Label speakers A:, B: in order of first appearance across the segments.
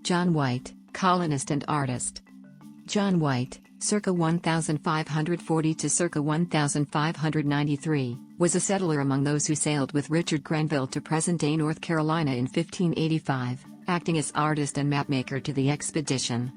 A: John White, colonist and artist. John White, circa 1540 to circa 1593, was a settler among those who sailed with Richard Grenville to present-day North Carolina in 1585, acting as artist and mapmaker to the expedition.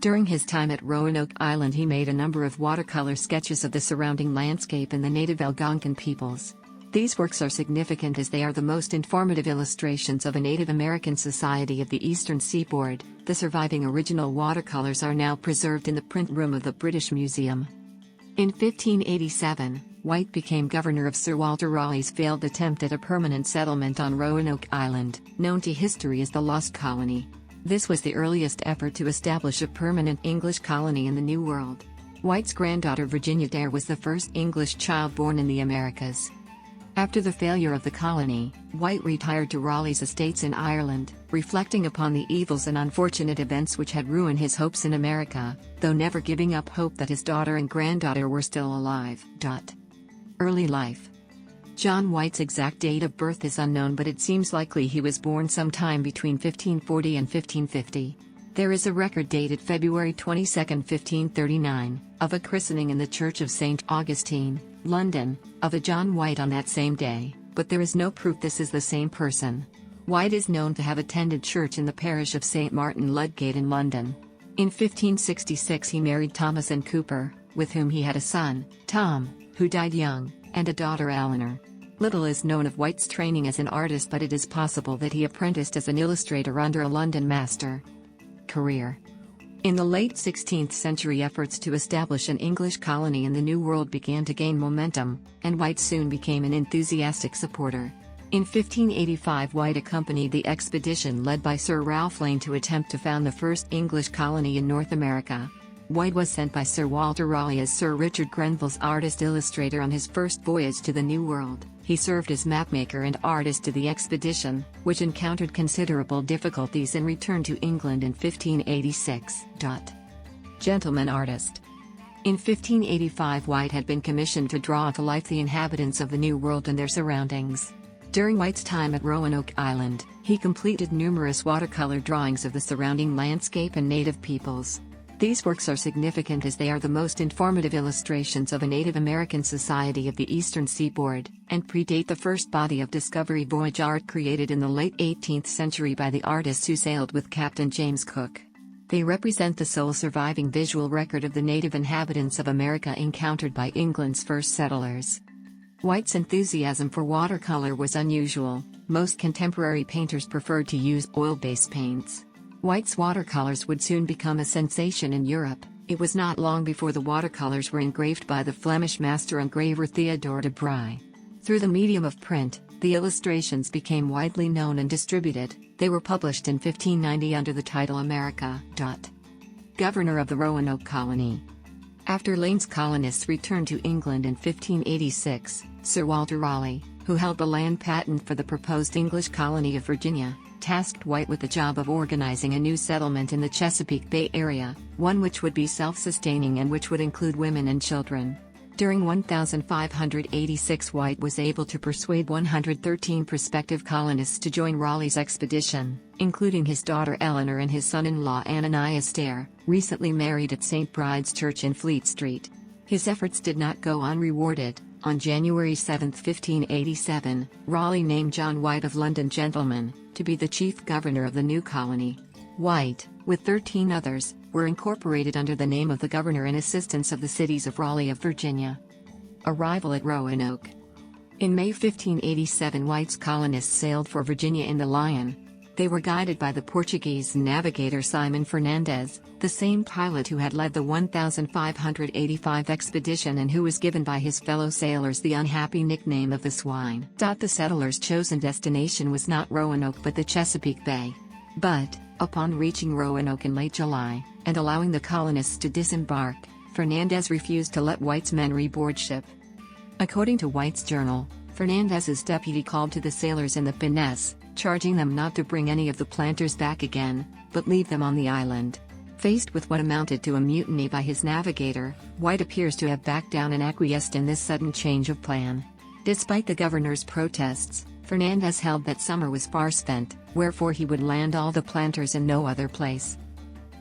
A: During his time at Roanoke Island he made a number of watercolor sketches of the surrounding landscape and the native Algonquin peoples. These works are significant as they are the most informative illustrations of a Native American society of the Eastern Seaboard. The surviving original watercolors are now preserved in the print room of the British Museum. In 1587, White became governor of Sir Walter Raleigh's failed attempt at a permanent settlement on Roanoke Island, known to history as the Lost Colony. This was the earliest effort to establish a permanent English colony in the New World. White's granddaughter Virginia Dare was the first English child born in the Americas. After the failure of the colony, White retired to Raleigh's estates in Ireland, reflecting upon the evils and unfortunate events which had ruined his hopes in America, though never giving up hope that his daughter and granddaughter were still alive. Early life. John White's exact date of birth is unknown, but it seems likely he was born sometime between 1540 and 1550. There is a record dated February 22, 1539, of a christening in the Church of St. Augustine, London, of a John White on that same day, but there is no proof this is the same person. White is known to have attended church in the parish of St. Martin Ludgate in London. In 1566 he married Thomas Ann Cooper, with whom he had a son, Tom, who died young, and a daughter Eleanor. Little is known of White's training as an artist, but it is possible that he apprenticed as an illustrator under a London master. Career. In the late 16th century, efforts to establish an English colony in the New World began to gain momentum, and White soon became an enthusiastic supporter. In 1585 White accompanied the expedition led by Sir Ralph Lane to attempt to found the first English colony in North America. White was sent by Sir Walter Raleigh as Sir Richard Grenville's artist-illustrator on his first voyage to the New World. He served as mapmaker and artist to the expedition, which encountered considerable difficulties and returned to England in 1586. Gentleman artist. In 1585 White had been commissioned to draw to life the inhabitants of the New World and their surroundings. During White's time at Roanoke Island, he completed numerous watercolor drawings of the surrounding landscape and native peoples. These works are significant as they are the most informative illustrations of a Native American society of the Eastern Seaboard, and predate the first body of discovery voyage art created in the late 18th century by the artists who sailed with Captain James Cook. They represent the sole surviving visual record of the native inhabitants of America encountered by England's first settlers. White's enthusiasm for watercolor was unusual. Most contemporary painters preferred to use oil-based paints. White's watercolors would soon become a sensation in Europe. It was not long before the watercolors were engraved by the Flemish master engraver Theodore de Bry. Through the medium of print, the illustrations became widely known and distributed. They were published in 1590 under the title America. Governor of the Roanoke Colony. After Lane's colonists returned to England in 1586, Sir Walter Raleigh, who held the land patent for the proposed English colony of Virginia, tasked White with the job of organizing a new settlement in the Chesapeake Bay area, one which would be self-sustaining and which would include women and children. During 1586 White was able to persuade 113 prospective colonists to join Raleigh's expedition, including his daughter Eleanor and his son-in-law Ananias Dare, recently married at St. Bride's Church in Fleet Street. His efforts did not go unrewarded. On January 7, 1587, Raleigh named John White of London Gentleman to be the chief governor of the new colony. White, with 13 others, were incorporated under the name of the governor in assistance of the cities of Raleigh of Virginia. Arrival at Roanoke. In May 1587 White's colonists sailed for Virginia in the Lion. They were guided by the Portuguese navigator Simon Fernandez, the same pilot who had led the 1585 expedition and who was given by his fellow sailors the unhappy nickname of the Swine. The settlers' chosen destination was not Roanoke but the Chesapeake Bay. But, upon reaching Roanoke in late July, and allowing the colonists to disembark, Fernandez refused to let White's men reboard ship. According to White's journal, Fernandez's deputy called to the sailors in the pinnace, charging them not to bring any of the planters back again, but leave them on the island. Faced with what amounted to a mutiny by his navigator, White appears to have backed down and acquiesced in this sudden change of plan. Despite the governor's protests, Fernandez held that summer was far spent, wherefore he would land all the planters in no other place.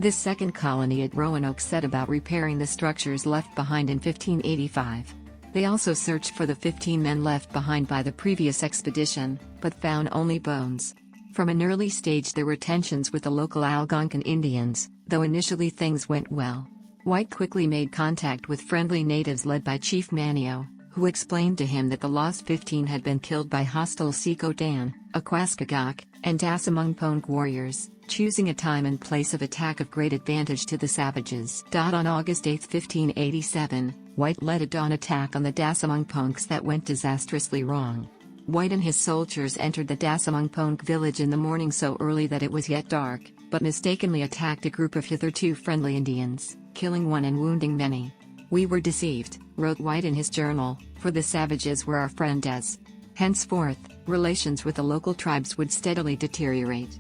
A: This second colony at Roanoke set about repairing the structures left behind in 1585. They also searched for the 15 men left behind by the previous expedition, but found only bones. From an early stage there were tensions with the local Algonquin Indians, though initially things went well. White quickly made contact with friendly natives led by Chief Manio, who explained to him that the lost 15 had been killed by hostile Sikotan, Aquascagak, and Dassamungpong warriors, choosing a time and place of attack of great advantage to the savages. On August 8, 1587, White led a dawn attack on the Dassamungpongs that went disastrously wrong. White and his soldiers entered the Dassamungpong village in the morning so early that it was yet dark, but mistakenly attacked a group of hitherto friendly Indians, killing one and wounding many. "We were deceived," wrote White in his journal, "for the savages were our friends." Henceforth, relations with the local tribes would steadily deteriorate.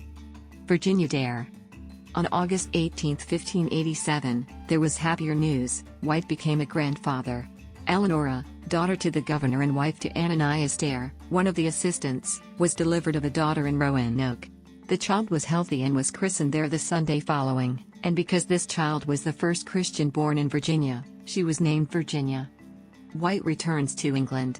A: Virginia Dare. On August 18, 1587, there was happier news. White became a grandfather. Eleanora, daughter to the governor and wife to Ananias Dare, one of the assistants, was delivered of a daughter in Roanoke. The child was healthy and was christened there the Sunday following, and because this child was the first Christian born in Virginia, she was named Virginia. White returns to England.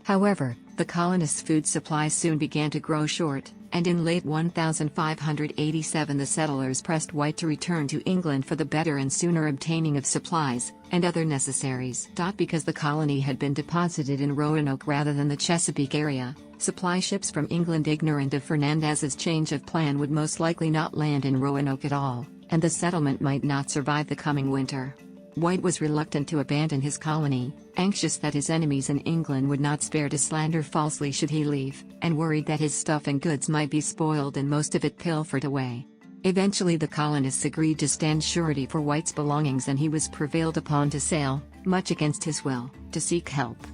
A: However, the colonists' food supply soon began to grow short, and in late 1587 the settlers pressed White to return to England for the better and sooner obtaining of supplies, and other necessaries. Because the colony had been deposited in Roanoke rather than the Chesapeake area, supply ships from England, ignorant of Fernandez's change of plan, would most likely not land in Roanoke at all, and the settlement might not survive the coming winter. White was reluctant to abandon his colony, anxious that his enemies in England would not spare to slander falsely should he leave, and worried that his stuff and goods might be spoiled and most of it pilfered away. Eventually the colonists agreed to stand surety for White's belongings, and he was prevailed upon to sail, much against his will, to seek help.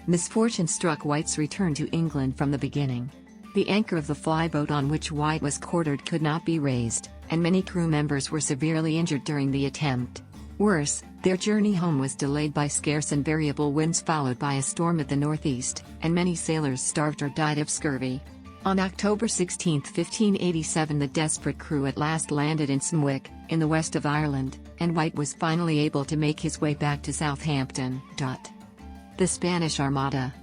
A: Misfortune struck White's return to England from the beginning. The anchor of the flyboat on which White was quartered could not be raised, and many crew members were severely injured during the attempt. Worse, their journey home was delayed by scarce and variable winds followed by a storm at the northeast, and many sailors starved or died of scurvy. On October 16, 1587 the desperate crew at last landed in Smwick, in the west of Ireland, and White was finally able to make his way back to Southampton. The Spanish Armada.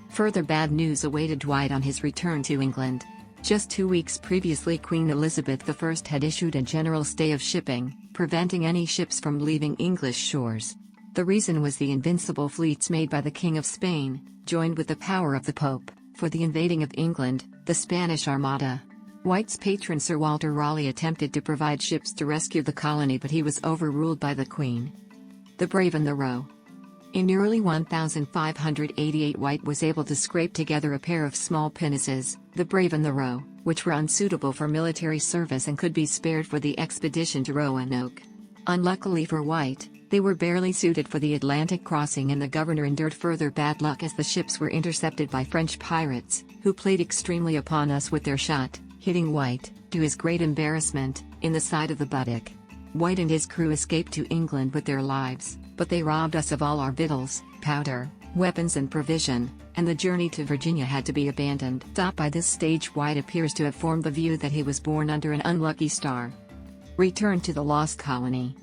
A: Further bad news awaited White on his return to England. Just 2 weeks previously Queen Elizabeth I had issued a general stay of shipping, preventing any ships from leaving English shores. The reason was the invincible fleets made by the King of Spain, joined with the power of the Pope, for the invading of England, the Spanish Armada. White's patron Sir Walter Raleigh attempted to provide ships to rescue the colony, but he was overruled by the Queen. The Brave and the Roe. In early 1588 White was able to scrape together a pair of small pinnaces, the Brave and the Roe, which were unsuitable for military service and could be spared for the expedition to Roanoke. Unluckily for White, they were barely suited for the Atlantic crossing, and the governor endured further bad luck as the ships were intercepted by French pirates, who played extremely upon us with their shot, hitting White, to his great embarrassment, in the side of the buttock. White and his crew escaped to England with their lives, but they robbed us of all our victuals, powder, weapons and provision, and the journey to Virginia had to be abandoned. By this stage White appears to have formed the view that he was born under an unlucky star. Return to the lost colony.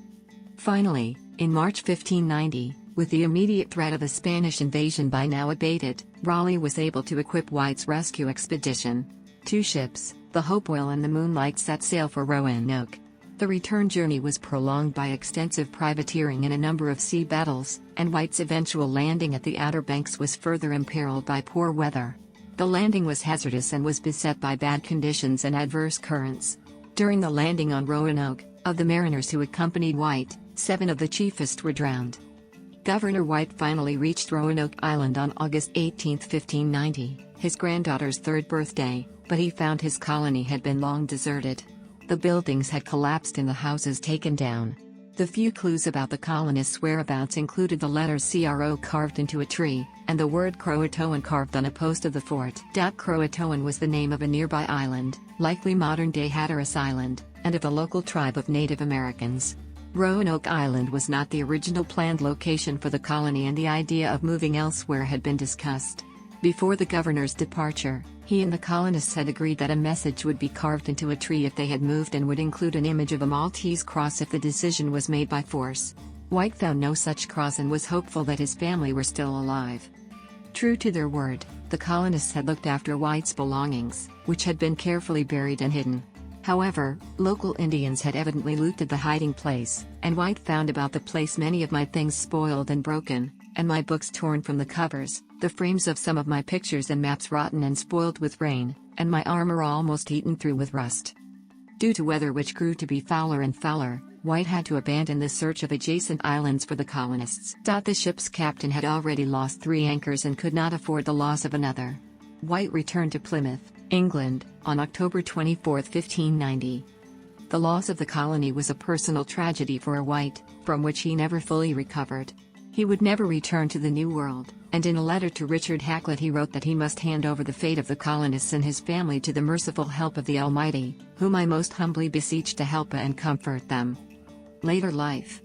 A: Finally, in March 1590, with the immediate threat of a Spanish invasion by now abated, Raleigh was able to equip White's rescue expedition. 2 ships, the Hopewell and the Moonlight, set sail for Roanoke. The return journey was prolonged by extensive privateering and a number of sea battles, and White's eventual landing at the Outer Banks was further imperiled by poor weather. The landing was hazardous and was beset by bad conditions and adverse currents. During the landing on Roanoke, of the mariners who accompanied White, 7 of the chiefest were drowned. Governor White finally reached Roanoke Island on August 18, 1590, his granddaughter's 3rd birthday, but he found his colony had been long deserted. The buildings had collapsed and the houses taken down. The few clues about the colonists' whereabouts included the letters CRO carved into a tree, and the word Croatoan carved on a post of the fort. Croatoan was the name of a nearby island, likely modern-day Hatteras Island, and of a local tribe of Native Americans. Roanoke Island was not the original planned location for the colony, and the idea of moving elsewhere had been discussed. Before the governor's departure, He and the colonists had agreed that a message would be carved into a tree if they had moved and would include an image of a Maltese cross if the decision was made by force. White found no such cross and was hopeful that his family were still alive. True to their word, the colonists had looked after White's belongings, which had been carefully buried and hidden. However, local Indians had evidently looted the hiding place, and White found about the place many of my things spoiled and broken, and my books torn from the covers, the frames of some of my pictures and maps rotten and spoiled with rain, and my armor almost eaten through with rust. Due to weather which grew to be fouler and fouler, White had to abandon the search of adjacent islands for the colonists. The ship's captain had already lost 3 anchors and could not afford the loss of another. White returned to Plymouth, England, on October 24, 1590. The loss of the colony was a personal tragedy for White, from which he never fully recovered. He would never return to the New World, and in a letter to Richard Hakluyt he wrote that he must hand over the fate of the colonists and his family to the merciful help of the Almighty, whom I most humbly beseech to help and comfort them. Later life.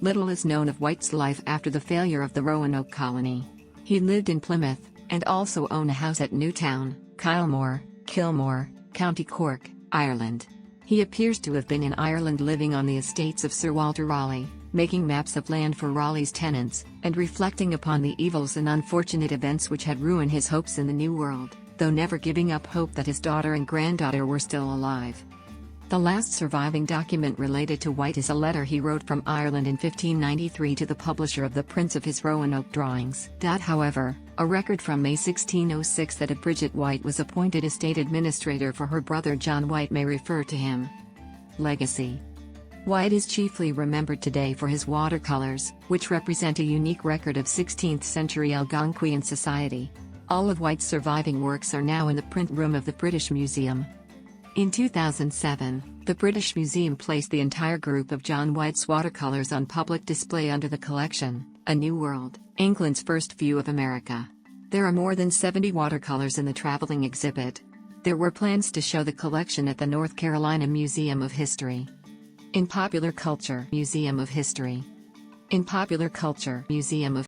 A: Little is known of White's life after the failure of the Roanoke colony. He lived in Plymouth, and also owned a house at Newtown, Kylemore, Kilmore, County Cork, Ireland. He appears to have been in Ireland living on the estates of Sir Walter Raleigh, making maps of land for Raleigh's tenants, and reflecting upon the evils and unfortunate events which had ruined his hopes in the New World, though never giving up hope that his daughter and granddaughter were still alive. The last surviving document related to White is a letter he wrote from Ireland in 1593 to the publisher of the prints of his Roanoke drawings. However, a record from May 1606 that Bridget White was appointed estate administrator for her brother John White may refer to him. Legacy. White is chiefly remembered today for his watercolors, which represent a unique record of 16th-century Algonquian society. All of White's surviving works are now in the print room of the British Museum. In 2007, the British Museum placed the entire group of John White's watercolors on public display under the collection, A New World, England's First View of America. There are more than 70 watercolors in the traveling exhibit. There were plans to show the collection at the North Carolina Museum of History. In Popular Culture Museum of History. In Popular Culture Museum of